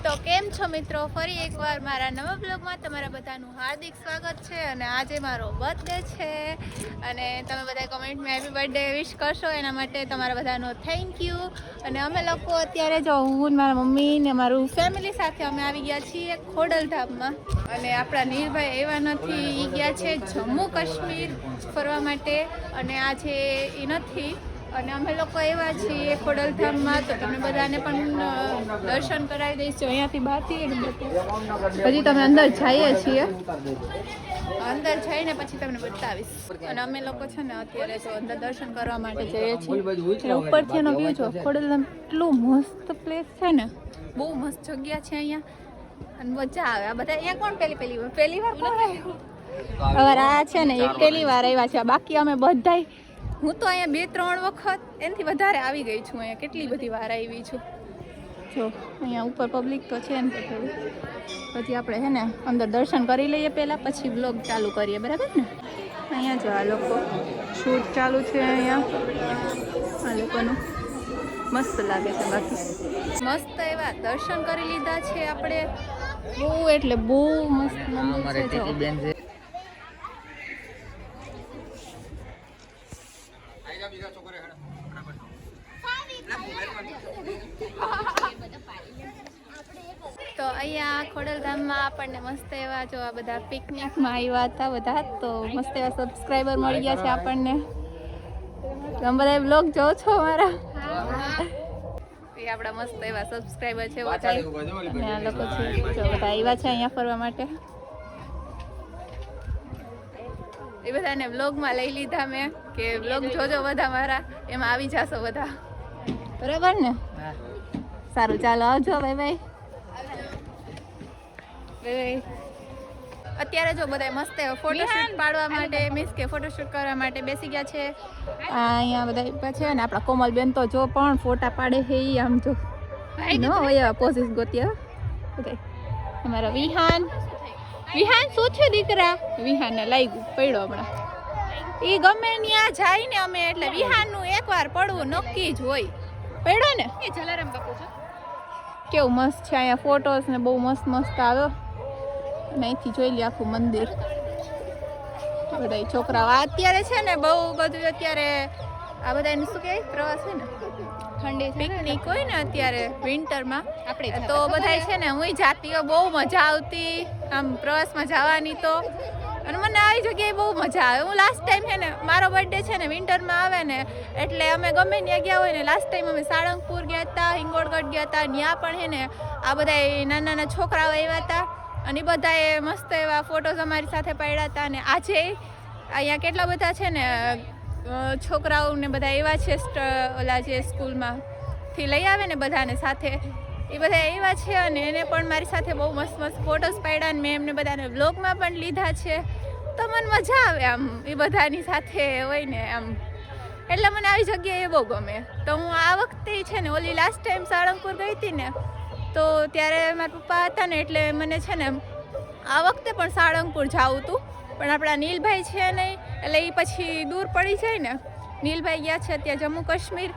તો કેમ છો મિત્રો, ફરી એકવાર મારા નવા બ્લોગમાં તમારા બધાનું હાર્દિક સ્વાગત છે. અને આજે મારો બર્થડે છે અને તમે બધા કમેન્ટમાં હેપી બર્થડે વિશ કરશો, એના માટે તમારા બધાનો થેન્ક યુ. અને અમે લોકો અત્યારે જો હું મારા મમ્મી ને મારું ફેમિલી સાથે અમે આવી ગયા છીએ ખોડલધામમાં. અને આપણા નીરભાઈ એવા નથી, એ ગયા છે જમ્મુ કાશ્મીર ફરવા માટે અને આજે એ નથી. અને અમે લોકો એવા છીએ ખોડલધામમાં, તો તમને બધાને પણ દર્શન કરાવી દઈશું અહીંયાથી બહારથી. હજી તમે અંદર જઈએ છીએ, અંદર જઈને પછી તમને બતાવીશ. અને અમે લોકો છે ને અત્યારે તો અંદર દર્શન કરવા માટે જઈએ છીએ. ઉપરથી એનો વ્યૂ જો, ખોડલધામ એટલું મસ્ત પ્લેસ છે ને, બહુ મસ્ત જગ્યા છે અહીંયા અને મજા આવે. આ બધા અહીંયા કોણ પહેલી વાર કોણ આવ્યું? હવે આ છે ને એ પહેલી વાર આવ્યા છે, બાકી અમે બધાય, હું તો અહીંયા 2-3 વખત એનાથી વધારે આવી ગઈ છું. અહીંયા કેટલી બધી વાર આવી છું. જો અહીંયા ઉપર પબ્લિક તો છે ને, પછી આપણે છે ને અંદર દર્શન કરી લઈએ પહેલાં, પછી બ્લોગ ચાલુ કરીએ, બરાબર ને? અહીંયા જો આ લોકો શૂટ ચાલુ છે અહીંયા આ લોકોનું, મસ્ત લાગે છે. બાકી મસ્ત એવા દર્શન કરી લીધા છે આપણે, બહુ એટલે બહુ મસ્ત મંદિર છે. જો તો અહીંયા ખોડલધામમાં આપણને મસ્ત એવા જો આ બધા પિકનિકમાં આવ્યા હતા બધા, તો મસ્ત એવા સબસ્ક્રાઈબર મળી ગયા છે આપણને. તમે બધા બ્લોગ જોવો છો મારા? એ આપણા મસ્ત એવા સબસ્ક્રાઈબર છે બધા. અને આ લોકો છે જો બધા આવ્યા છે અહીંયા ફરવા માટે. એ બધાને બ્લોગમાં લઈ લીધા મેં કે બ્લોગ જોજો બધા મારા, એમાં આવી જશો બધા, બરાબર ને? સારું, ચાલો આવજો, બાય બાય. અત્યારે જો બધા મસ્ત ફોટોશૂટ પાડવા માટે, મીન્સ કે ફોટોશૂટ કરવા માટે બેસી ગયા છે. અહીંયા બધા છે ને આપણા કોમલબેન તો જો પણ ફોટા પાડે છે. એ આમ જો નો એવા પોઝિસ ગોત્યા બધા. અમારા વિહાન શું છે દીકરા? વિહાનને લાગ્યું પડ્યો હમણાં. એ ગમે ત્યાં જાય ને અમે, એટલે વિહાનનું એકવાર પડવું નક્કી જ હોય. પડ્યો ને એ જલારામ બાપુ છે. કેવું મસ્ત છે અહીંયા, ફોટોસ ને બહુ મસ્ત મસ્ત આવ્યો. અને અહીંથી જોઈ લે આખું મંદિર. બધા છોકરાઓ અત્યારે છે ને બહુ બધું, અત્યારે આ બધા એનું શું કહેવાય, પ્રવાસ હોય ને, ઠંડી પિકનિક હોય ને અત્યારે વિન્ટરમાં, આપણે તો બધા છે ને, હું જાતી હોય, બહુ મજા આવતી આમ પ્રવાસમાં જવાની. તો અને મને આવી જગ્યાએ બહુ મજા આવે. હું લાસ્ટ ટાઈમ છે ને, મારો બર્થડે છે ને વિન્ટરમાં આવે ને, એટલે અમે ગમે ત્યાં ગયા હોય ને, લાસ્ટ ટાઈમ અમે સાળંગપુર ગયા હતા, હિંગોળગઢ ગયા હતા. ત્યાં પણ છે ને આ બધા નાના નાના છોકરાઓ આવ્યા હતા અને બધાએ મસ્ત એવા ફોટોઝ અમારી સાથે પાડ્યા હતા. અને આજે અહીંયા કેટલા બધા છે ને છોકરાઓને બધા એવા છે, ઓલા જે સ્કૂલમાંથી લઈ આવે ને બધાને સાથે, એ બધા એવા છે. અને એને પણ મારી સાથે બહુ મસ્ત મસ્ત ફોટોઝ પાડ્યા અને મેં એમને બધાને વ્લોગમાં પણ લીધા છે. તો મને મજા આવે આમ એ બધાની સાથે હોય ને આમ, એટલે મને આવી જગ્યાએ બહુ ગમે. તો હું આ વખતે છે ને, ઓલી લાસ્ટ ટાઈમ સાળંગપુર ગઈ હતી ને, તો ત્યારે મારા પપ્પા હતા ને, એટલે મને છે ને આ વખતે પણ સાળંગપુર જવું હતું. પણ આપણા નીલભાઈ છે નહીં, એટલે એ પછી દૂર પડી જાય ને. નીલભાઈ ગયા છે અત્યારે જમ્મુ કાશ્મીર,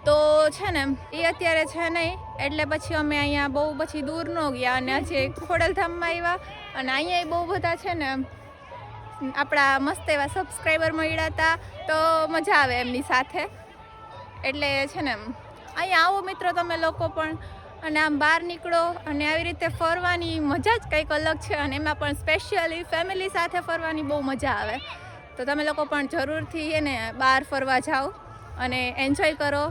તો છે ને એ અત્યારે છે નહીં, એટલે પછી અમે અહીંયા બહુ પછી દૂર ન ગયા. અને આજે ખોડલધામમાં આવ્યા અને અહીંયા બહુ બધા છે ને આપણા મસ્ત એવા સબસ્ક્રાઈબર મળ્યા હતા, તો મજા આવે એમની સાથે. એટલે છે ને અહીંયા આવો મિત્રો તમે લોકો પણ, અને આમ બહાર નીકળો અને આવી રીતે ફરવાની મજા જ કંઈક અલગ છે. અને એમાં પણ સ્પેશિયલી ફેમિલી સાથે ફરવાની બહુ મજા આવે. તો તમે લોકો પણ જરૂરથી એને બહાર ફરવા જાઓ અને એન્જોય કરો.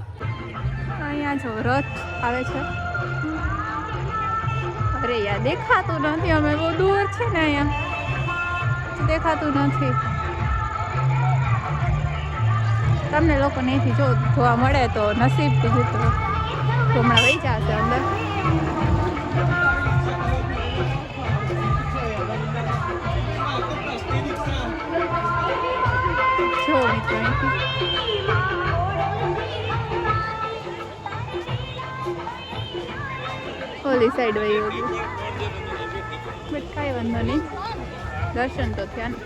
અહીંયા જો રથ આવે છે. અરે યાર દેખાતું નથી, અમે બહુ દૂર છે ને, અહીંયા દેખાતું નથી. તમને લોકોને અહીંથી જોવા મળે તો નસીબ, બીજું તો હમણાં વહી જશે અંદર. જો મિત્રો ઓલી સાઈડ વહી ગયું, બટ કાંઈ વાંધો નહીં, દર્શન તો થયા ને.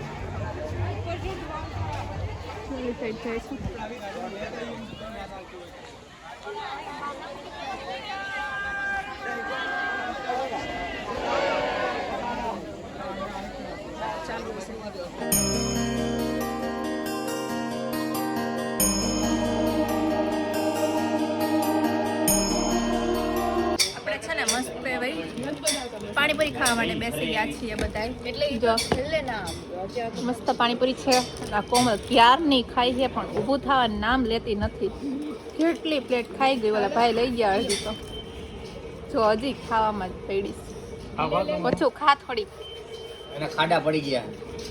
ઓલી સાઈડ જાય છે. છે ને મસ્ત ભાઈ પાણીપુરી ખાવા માટે બેસી ગયા છીએ બધા. એટલે જો મસ્ત પાણીપુરી છે. આ કોમલ ક્યારની ખાઈ છે પણ ઊભું થવાનું નામ લેતી નથી. કેટલી પ્લેટ ખાઈ ગઈ, ઓલા ભાઈ લઈ ગયા અડધી તો. જો હજી ખાવામાં જ પડીશ. ઓછું ખા થોડી. એને ખાડા પડી ગયા.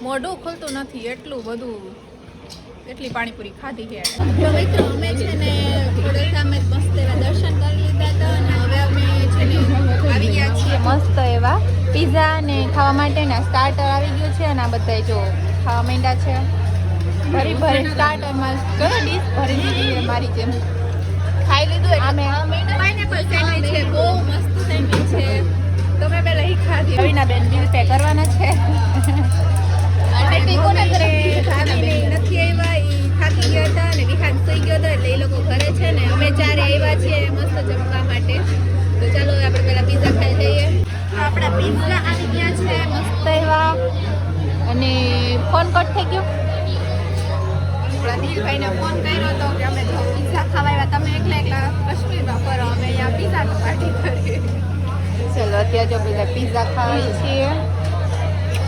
મોઢું ખુલતું નથી એટલું બધું, એટલી પાણીપુરી ખાધી છે. તો મિત્રો અમે છે ને થોડા અમે મસ્ત એવા દર્શન કરી લીધા હતા અને હવે અમે છે ને આવી ગયા છીએ મસ્ત એવા પીઝા ને ખાવા માટે ને સ્ટાર્ટર આવી ગયું છે અને આ બધા જો ખાવા માંડ્યા છે. ભરી ભરી સ્ટાર્ટરમાં ઘણી ડીશ ભરી દીધી છે મારી જેમ. ખાઈ લીધું અમે પાઇનેપલ સેન્ડવિચ છે, બહુ મસ્ત સેન્ડવિચ છે. તમે પહેલા ઈ ખાધી. રવિના બેન બિલ પે કરવાના છે. નથી આવ્યા, ઈ થાકી ગયા હતા અને વિહાન સુઈ ગયો હતો એટલે એ લોકો ઘરે છે ને અમે ચારે આવ્યા છીએ મસ્ત જમવા માટે. તો ચાલો આપણે પહેલા પીઝા ખાઈ લઈએ. આપણા પીઝા આવી ગયા છે મસ્ત એવા. અને ફોન કટ થઈ ગયો. દિલભાઈને ફોન કર્યો હતો કે અમે તો પીઝા ખાવા આવ્યા, તમે એકલા એકલા કાશ્મીરમાં ફરો, અમે અહીંયા પીઝાની પાર્ટી કરીએ. ચલો અત્યારે જો બધા પીઝા ખાઈએ છીએ.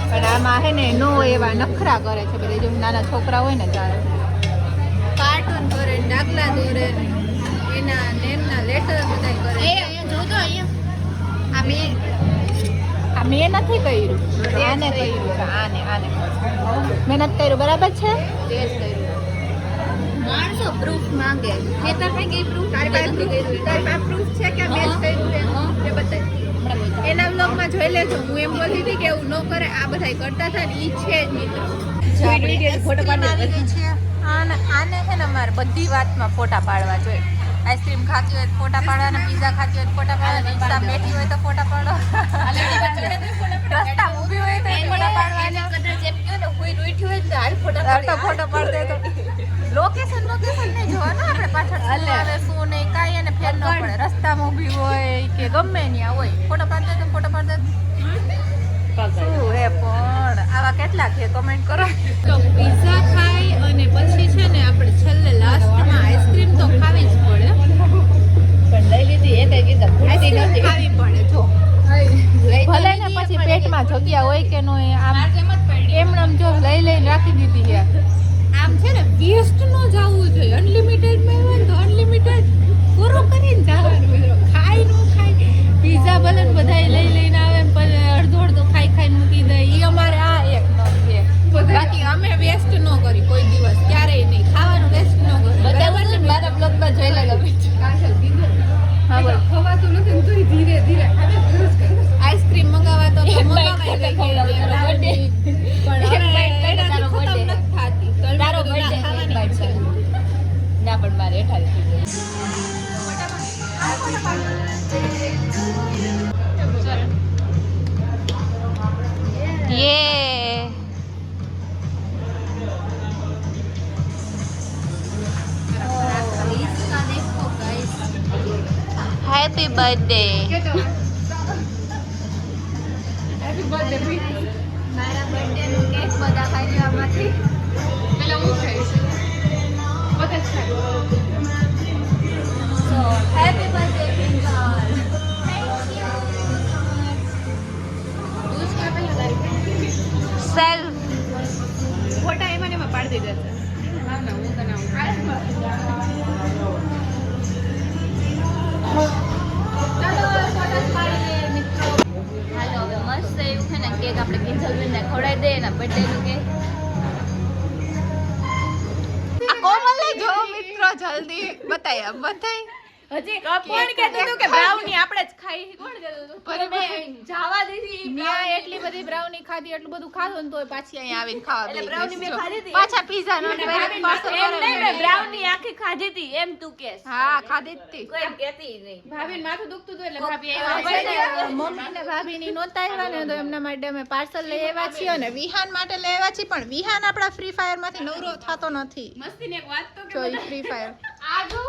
પણ આમાં હે ને નો એવા નખરા કરે છે બધા. જો નાના છોકરા હોય ને ત્યારે કાર્ટૂન કરે, ડાકલા દોરે, એના નેમના લેટર બધા કરે. અહીંયા જોજો અહીંયા આ મેં નથી કર્યું, આને કર્યું છે. આને મહેનત કર્યું બરાબર છે. માણસો પ્રૂફ માંગે. ખેતર માં કઈ પ્રૂફ? તારી પાસે પ્રૂફ છે કે મેં જ કર્યું એ બતાય. એના વ્લોગમાં જોઈ લેજો. હું એમ બોલી હતી કે એવું ન કરે, આ બધા કરતા હતા ને ઈ છે જ મિત્રો. ફોટો પાડી છે. આને છે ને અમારે બધી વાતમાં ફોટા પાડવા જોઈએ. આઈસ્ક્રીમ ખાતી હોય તો ફોટા પાડવાના, પીઝા ખાતી હોય તો ફોટા પાડવાના, રિક્ષા બેઠી હોય તો ફોટા પાડો, રસ્તા ઊભી હોય તો ફોટા પાડવાના, કદાચ એમ કહો ને કોઈ રૂઠી હોય તો હાલ ફોટો પાડ દે. તો લોકેશન ને જોવાનું આપણે પાછળ શું આવે શું નહીં કાંઈ એને ફેર ન પડે. રસ્તામાં ઊભી હોય કે ગમે ત્યાં હોય ફોટો પાડ દે તો ફોટો પાડ દે. શું હે પણ આવા કેટલા છે કમેન્ટ કરો. તો પીઝા ખાઈ અને પછી છે ને આપણે છેલ્લે લાસ્ટમાં આઈસ્ક્રીમ તો ખાવી જ પડે. પણ લઈ લીધી એ કઈ કીધું આઈસ્ક્રીમ ખાવી પડે. જો ભલે ને પછી પેટમાં જગ્યા હોય કે નો આમ એમણે જો લઈને રાખી દીધી છે. આમ છે ને વેસ્ટ ન જવું જોઈએ. અનલિમિટેડ માં હોય ને તો અનલિમિટેડ પૂરું કરીને જવાનું. ખાઈ નો ખાય પીઝા ભલે ને બધા લઈને આવે પછી અડધો ખાઈને મૂકી દે. એ અમારે આ એક નો છે. બાકી અમે વેસ્ટ ન કરી કોઈ દિવસ, ક્યારેય નહીં. ખાવાનું વેસ્ટ ન કરી. બરાબર ને? મારા બ્લોગમાં જોઈ લે ગમે છે. હા બોલ. ખવાતું નથી ને તોય ધીરે ધીરે આઈસ્ક્રીમ મંગાવવા તો મંગાવાઈ ગઈ છે. પણ તારો બર્થડે ખાવાની છે ના, પણ મારે 28 યે હેપી બર્થડે. Happy birthday. મારા બર્થડે નો કેક બધા ખાઈ લેવામાંથી પેલા હું ખાઈશ. બધા જ ખાઈ. So happy birthday Pinkal. Thank you. Use કર પેલા તારી સેલ્ફ ફોટા એમાં પાડી દીધા છે. ના ના હું તને ચાલો ફોટા પાડી લે મિત્રો. હાલો હવે મસ્ત એવું છે ને કેક આપણે કિંજલબેનને ખવડાવી દઈએ ને બર્થડે નું કેક. આ કોમલને જો મિત્રો જલ્દી બતાય હજી કોણ કહેતું હતું કે બ્રાઉની આપણે જ ખાઈ? કોણ કહેતું હતું? પર મેં જાવા દીધી. મેં એટલી બધી બ્રાઉની ખાધી, એટલું બધું ખાધું ને તોય પાછી અહીંયા આવીને ખાવા બેઠી. એટલે બ્રાઉની મેં ખાધી હતી. પાછા પીઝા નો પાર્સલ એમ નહીં, મેં બ્રાઉની આખી ખાધી હતી એમ તું કહેસ? હા ખાધી હતી. કોઈ એમ કહેતી નહીં. ભાભીને માથું દુખતું હતું એટલે ભાભી આવ્યા. મમ્મી ને ભાભી ની નોતા આવ્યા ને તો એમના માટે અમે પાર્સલ લઈ આવ્યા છીએ અને વિહાન માટે લઈ આવ્યા છીએ. પણ વિહાન આપણા ફ્રી ફાયર માંથી નવરો થતો નથી. મસ્તીની એક વાત તો કે ફ્રી ફાયર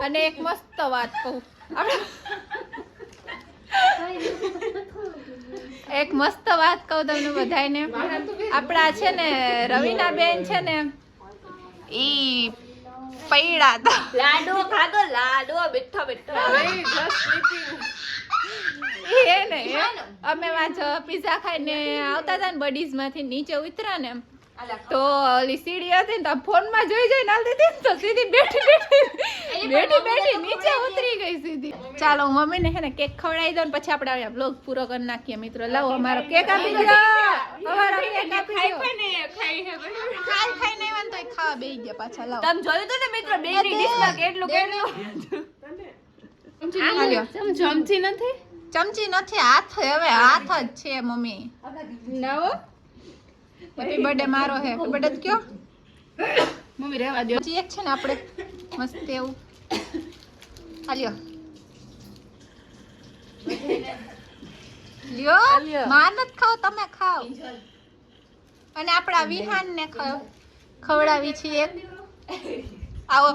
અને એક મસ્ત વાત કહું. એક મસ્ત વાત કહું તમને બધાને. આપણા છે ને રવિના બેન છે ને ઈ પૈડા હતા. લાડો ખાધો, લાડો બેઠો ઈ હે ને અમે વાંચ પીઝા ખાઈને આવતા હતા ને બડીઝ માંથી નીચે ઉતર્યા ને તો ઓલી સીડી હતી ને તો ફોન માં જોઈ જોઈને હાલતી હતી ને તો સીધી બેઠી નીચે ઉતરી ગઈ સીધી. ચાલો હું મમ્મીને હે ને કેક ખવડાવી દઉં ને પછી આપણે અહીંયા બ્લોગ પૂરો કરી નાખીએ મિત્રો. લાવો અમારો કેક આપી દો, અમારો કેક આપી દો. ખાઈ ખાઈને આવ્યા ને તોય ખાવા બેસી ગયા પાછા. લાવો તમે જોયું તો ને મિત્રો બેની ડીશમાં કેટલું ચમચી નથી, ચમચી નથી, હાથ હવે હાથ જ છે મમ્મી. નવો હેપી બર્થડે મારો હે. હેપી બર્થડે કયો મમ્મી રહેવા દો. હજી એક છે ને આપણે મસ્ત એવું હાલ્યો લ્યો. માર નથી ખાવ, તમે ખાવ. અને આપણા વિહાન ને ખવડાવી છે એક. આવો.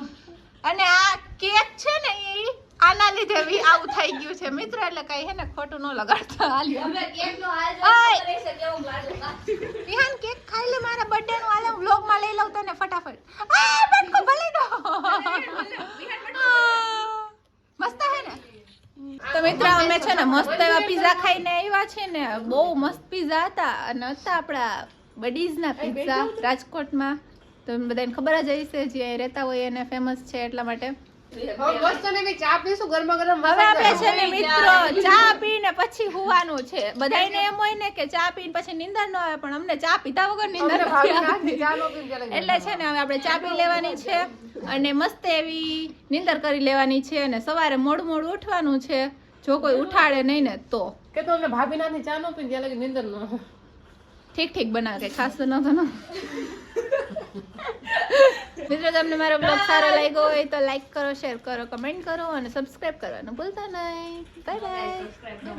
અને આ કેક છે ને એ આના લીધે આવું થઈ ગયું છે મિત્રો. એટલે કઈ હે ને ખોટું ન લગાડતા. હાલ્યો વિહાન કેક ખાઈ લે. મારા બર્થડે નું હાલે વ્લોગ માં લઈ લઉં તને ફટાફટ. બટકો ભલે દો. મસ્ત હે ને. તો મિત્રો અમે છે ને મસ્ત એવા પીઝા ખાઈને આવ્યા છે ને. બહુ મસ્ત પીઝા હતા અને હતા આપણા બડીઝ ના પીઝા રાજકોટમાં. તો બધાને ખબર જ હશે જે રહેતા હોય એને ફેમસ છે એટલા માટે. ચા પીશું ગરમા ગરમ. હવે આપણે છે ને મિત્રો ચા પીને પછી હુવાનું છે. બધાયને એમ હોય ને કે ચા પીને પછી નીંદર ન આવે, પણ અમને ચા પીધા વગર નીંદર નથી આવતી. એટલે છે ને હવે આપણે ચા પી લેવાની છે અને મસ્ત એવી નીંદર કરી લેવાની છે અને સવારે મોડું ઉઠવાનું છે. જો કોઈ ઉઠાડે નહીં ને તો કે તો અમને ભાભી નાથી ચા નો પીને ત્યાં લગી નીંદર નો. ઠીક બનાવે કે ખાસ તો ન તો મિત્રો તમને મારો બ્લોગ સારો લાગ્યો હોય તો લાઈક કરો, શેર કરો, કમેન્ટ કરો અને સબસ્ક્રાઇબ કરવાનું ભૂલતા નહીં. Bye bye.